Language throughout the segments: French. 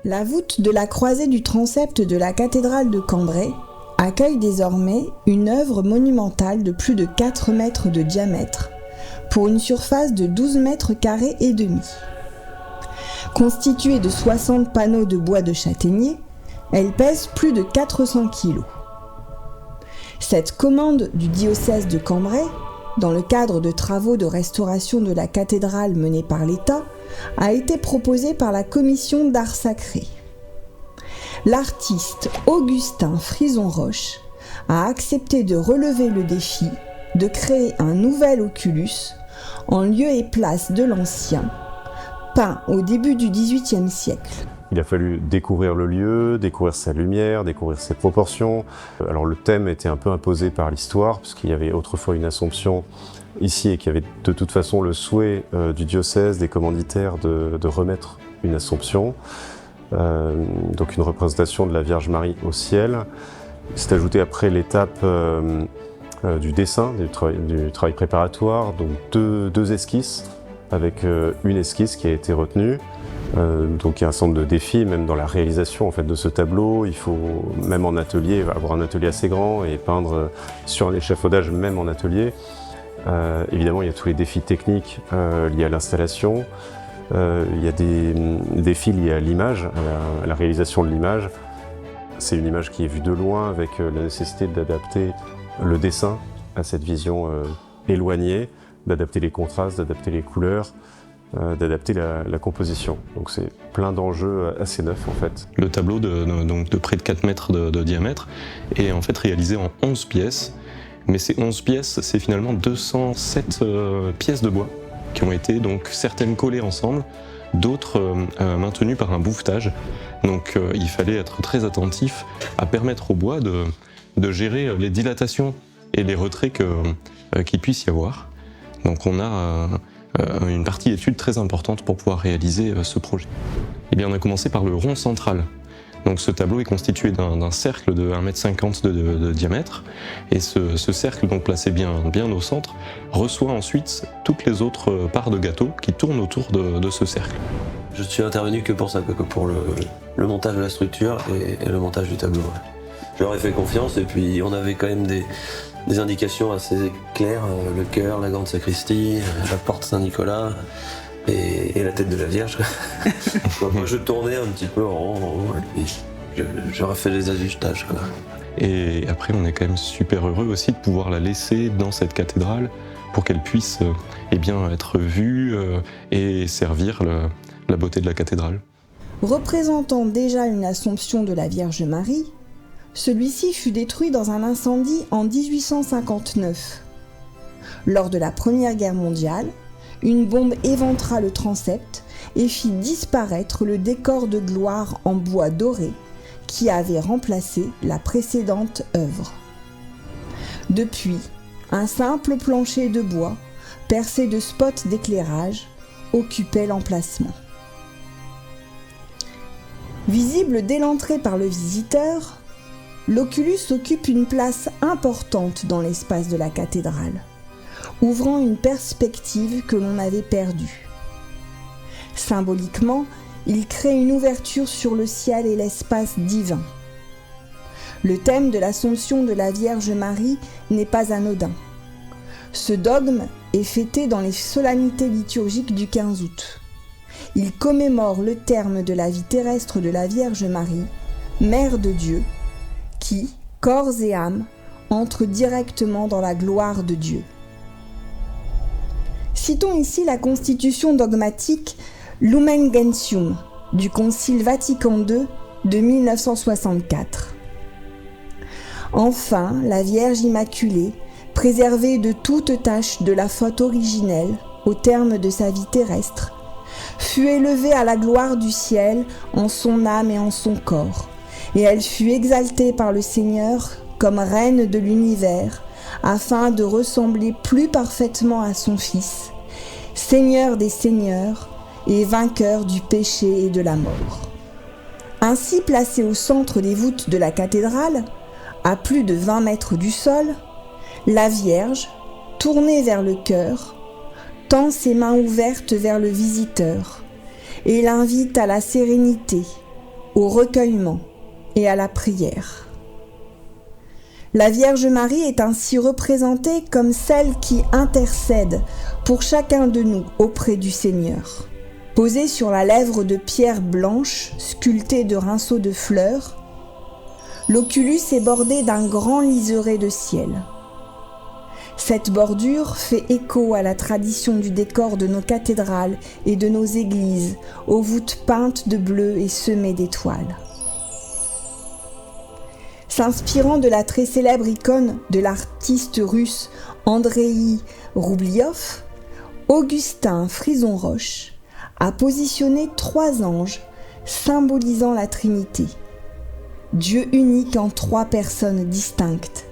La voûte de la croisée du transept de la cathédrale de Cambrai accueille désormais une œuvre monumentale de plus de 4 mètres de diamètre pour une surface de 12 mètres carrés et demi. Constituée de 60 panneaux de bois de châtaignier, elle pèse plus de 400 kg. Cette commande du diocèse de Cambrai, dans le cadre de travaux de restauration de la cathédrale menés par l'État, a été proposée par la commission d'art sacré. L'artiste Augustin Frison-Roche a accepté de relever le défi de créer un nouvel oculus en lieu et place de l'ancien, peint au début du XVIIIe siècle. Il a fallu découvrir le lieu, découvrir sa lumière, découvrir ses proportions. Alors le thème était un peu imposé par l'histoire, puisqu'il y avait autrefois une Assomption ici et qu'il y avait de toute façon le souhait du diocèse, des commanditaires de remettre une Assomption, donc une représentation de la Vierge Marie au ciel. C'est ajouté après l'étape du dessin, du travail préparatoire, donc deux esquisses, avec une esquisse qui a été retenue. Donc il y a un centre de défi, même dans la réalisation en fait, de ce tableau. Il faut, même en atelier, avoir un atelier assez grand et peindre sur un échafaudage, même en atelier. Évidemment, il y a tous les défis techniques liés à l'installation. Il y a des défis liés à l'image, à la réalisation de l'image. C'est une image qui est vue de loin avec la nécessité d'adapter le dessin à cette vision éloignée, d'adapter les contrastes, d'adapter les couleurs, d'adapter la composition. Donc c'est plein d'enjeux assez neufs en fait. Le tableau de près de 4 mètres de diamètre est en fait réalisé en 11 pièces, mais ces 11 pièces, c'est finalement 207 pièces de bois qui ont été donc certaines collées ensemble, d'autres maintenues par un bouvetage. Donc il fallait être très attentif à permettre au bois de gérer les dilatations et les retraits qu'il puisse y avoir. Donc on a une partie étude très importante pour pouvoir réaliser ce projet. Eh bien, on a commencé par le rond central. Donc ce tableau est constitué d'un cercle de 1,50 m de diamètre, et ce cercle, donc placé bien au centre, reçoit ensuite toutes les autres parts de gâteau qui tournent autour de ce cercle. Je suis intervenu que pour ça, que pour le montage de la structure et le montage du tableau. Je leur ai fait confiance, et puis on avait quand même des indications assez claires, le chœur, la grande sacristie, la porte Saint-Nicolas et la tête de la Vierge. Donc moi je tournais un petit peu en rond, et j'aurais fait les ajustages. Et après on est quand même super heureux aussi de pouvoir la laisser dans cette cathédrale pour qu'elle puisse être vue et servir la beauté de la cathédrale. Représentant déjà une Assomption de la Vierge Marie, celui-ci fut détruit dans un incendie en 1859. Lors de la Première Guerre mondiale, une bombe éventra le transept et fit disparaître le décor de gloire en bois doré qui avait remplacé la précédente œuvre. Depuis, un simple plancher de bois, percé de spots d'éclairage, occupait l'emplacement. Visible dès l'entrée par le visiteur, l'oculus occupe une place importante dans l'espace de la cathédrale, ouvrant une perspective que l'on avait perdue. Symboliquement, il crée une ouverture sur le ciel et l'espace divin. Le thème de l'Assomption de la Vierge Marie n'est pas anodin. Ce dogme est fêté dans les solennités liturgiques du 15 août. Il commémore le terme de la vie terrestre de la Vierge Marie, Mère de Dieu, qui, corps et âme, entre directement dans la gloire de Dieu. Citons ici la constitution dogmatique Lumen Gentium du Concile Vatican II de 1964. Enfin, la Vierge Immaculée, préservée de toute tache de la faute originelle au terme de sa vie terrestre, fut élevée à la gloire du ciel en son âme et en son corps, et elle fut exaltée par le Seigneur comme reine de l'univers, afin de ressembler plus parfaitement à son Fils, Seigneur des seigneurs et vainqueur du péché et de la mort. Ainsi placée au centre des voûtes de la cathédrale, à plus de 20 mètres du sol, la Vierge, tournée vers le chœur, tend ses mains ouvertes vers le visiteur et l'invite à la sérénité, au recueillement et à la prière. La Vierge Marie est ainsi représentée comme celle qui intercède pour chacun de nous auprès du Seigneur. Posée sur la lèvre de pierre blanche, sculptée de rinceaux de fleurs, l'oculus est bordé d'un grand liseré de ciel. Cette bordure fait écho à la tradition du décor de nos cathédrales et de nos églises, aux voûtes peintes de bleu et semées d'étoiles. S'inspirant de la très célèbre icône de l'artiste russe Andreï Roubliov, Augustin Frison-Roche a positionné 3 anges symbolisant la Trinité, Dieu unique en 3 personnes distinctes,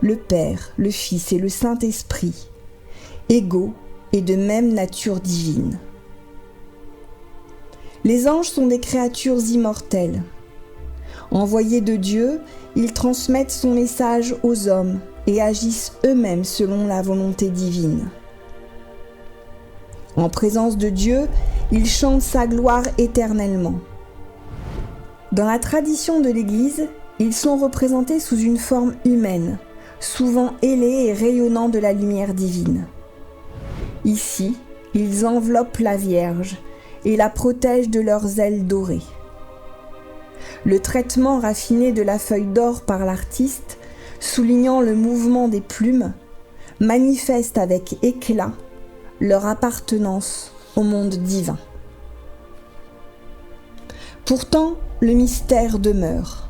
le Père, le Fils et le Saint-Esprit, égaux et de même nature divine. Les anges sont des créatures immortelles. Envoyés de Dieu, ils transmettent son message aux hommes et agissent eux-mêmes selon la volonté divine. En présence de Dieu, ils chantent sa gloire éternellement. Dans la tradition de l'Église, ils sont représentés sous une forme humaine, souvent ailés et rayonnant de la lumière divine. Ici, ils enveloppent la Vierge et la protègent de leurs ailes dorées. Le traitement raffiné de la feuille d'or par l'artiste, soulignant le mouvement des plumes, manifeste avec éclat leur appartenance au monde divin. Pourtant, le mystère demeure.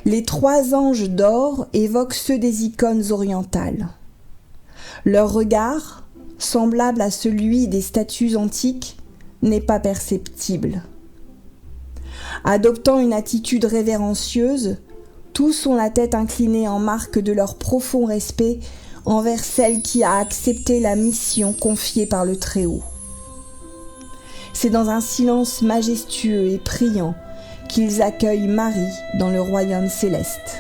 Les 3 anges d'or évoquent ceux des icônes orientales. Leur regard, semblable à celui des statues antiques, n'est pas perceptible. Adoptant une attitude révérencieuse, tous ont la tête inclinée en marque de leur profond respect envers celle qui a accepté la mission confiée par le Très-Haut. C'est dans un silence majestueux et priant qu'ils accueillent Marie dans le royaume céleste.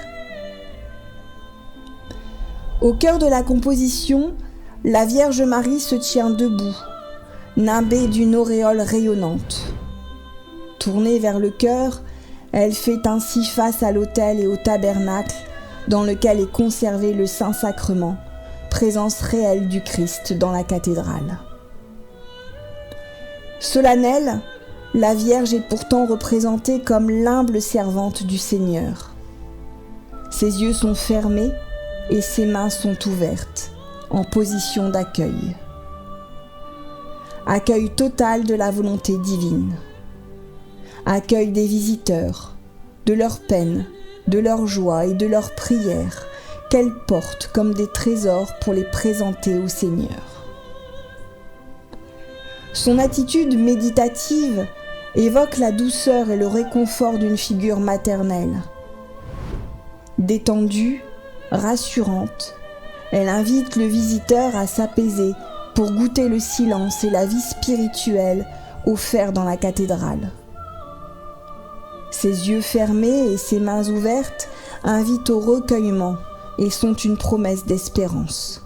Au cœur de la composition, la Vierge Marie se tient debout, nimbée d'une auréole rayonnante. Tournée vers le chœur, elle fait ainsi face à l'autel et au tabernacle dans lequel est conservé le Saint-Sacrement, présence réelle du Christ dans la cathédrale. Solennelle, la Vierge est pourtant représentée comme l'humble servante du Seigneur. Ses yeux sont fermés et ses mains sont ouvertes, en position d'accueil. Accueil total de la volonté divine. Accueil des visiteurs, de leurs peines, de leurs joies et de leurs prières, qu'elle porte comme des trésors pour les présenter au Seigneur. Son attitude méditative évoque la douceur et le réconfort d'une figure maternelle. Détendue, rassurante, elle invite le visiteur à s'apaiser pour goûter le silence et la vie spirituelle offerts dans la cathédrale. Ses yeux fermés et ses mains ouvertes invitent au recueillement et sont une promesse d'espérance.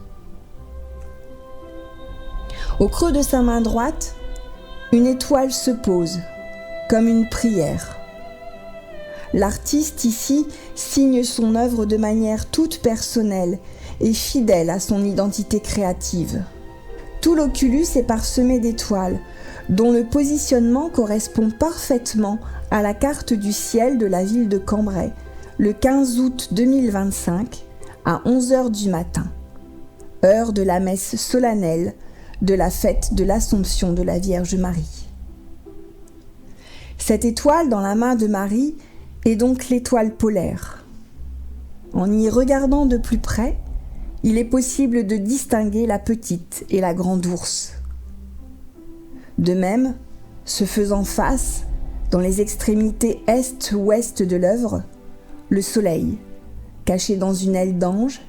Au creux de sa main droite, une étoile se pose, comme une prière. L'artiste ici signe son œuvre de manière toute personnelle et fidèle à son identité créative. Tout l'oculus est parsemé d'étoiles, dont le positionnement correspond parfaitement à la carte du ciel de la ville de Cambrai, le 15 août 2025, à 11h du matin, heure de la messe solennelle de la fête de l'Assomption de la Vierge Marie. Cette étoile dans la main de Marie est donc l'étoile polaire. En y regardant de plus près, il est possible de distinguer la petite et la grande ours. De même, se faisant face, dans les extrémités est-ouest de l'œuvre, le soleil, caché dans une aile d'ange,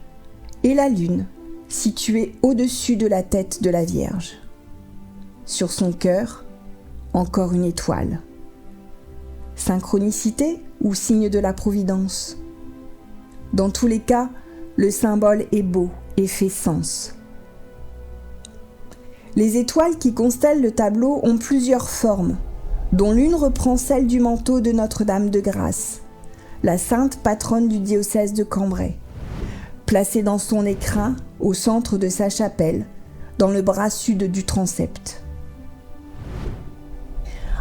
et la lune, située au-dessus de la tête de la Vierge. Sur son cœur, encore une étoile. Synchronicité ou signe de la providence? Dans tous les cas, le symbole est beau et fait sens. Les étoiles qui constellent le tableau ont plusieurs formes, dont l'une reprend celle du manteau de Notre-Dame de Grâce, la sainte patronne du diocèse de Cambrai, placée dans son écrin au centre de sa chapelle, dans le bras sud du transept.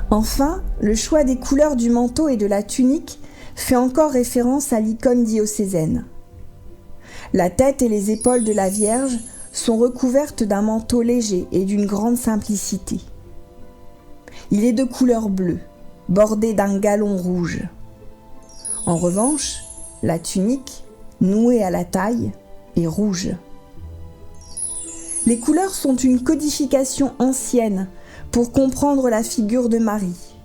Enfin, le choix des couleurs du manteau et de la tunique fait encore référence à l'icône diocésaine. La tête et les épaules de la Vierge sont recouvertes d'un manteau léger et d'une grande simplicité. Il est de couleur bleue, bordé d'un galon rouge. En revanche, la tunique, nouée à la taille, est rouge. Les couleurs sont une codification ancienne pour comprendre la figure de Marie.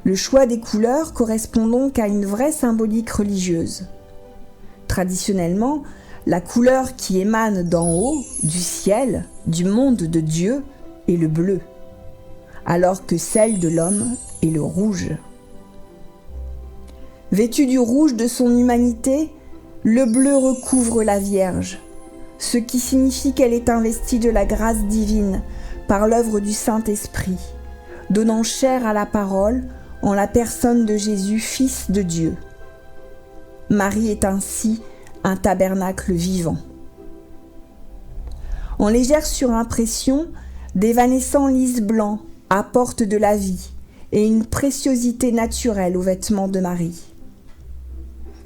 Le choix des couleurs correspond donc à une vraie symbolique religieuse. Traditionnellement, la couleur qui émane d'en haut, du ciel, du monde de Dieu, est le bleu, alors que celle de l'homme est le rouge. Vêtue du rouge de son humanité, le bleu recouvre la Vierge, ce qui signifie qu'elle est investie de la grâce divine par l'œuvre du Saint-Esprit, donnant chair à la parole en la personne de Jésus, Fils de Dieu. Marie est ainsi un tabernacle vivant. En légère surimpression, d'évanescents lys blancs apportent de la vie et une préciosité naturelle aux vêtements de Marie.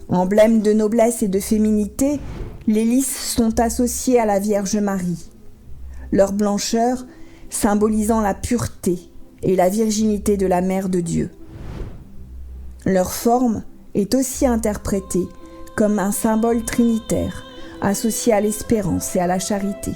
Emblème de noblesse et de féminité, les lys sont associés à la Vierge Marie, leur blancheur symbolisant la pureté et la virginité de la Mère de Dieu. Leur forme est aussi interprétée comme un symbole trinitaire associé à l'espérance et à la charité.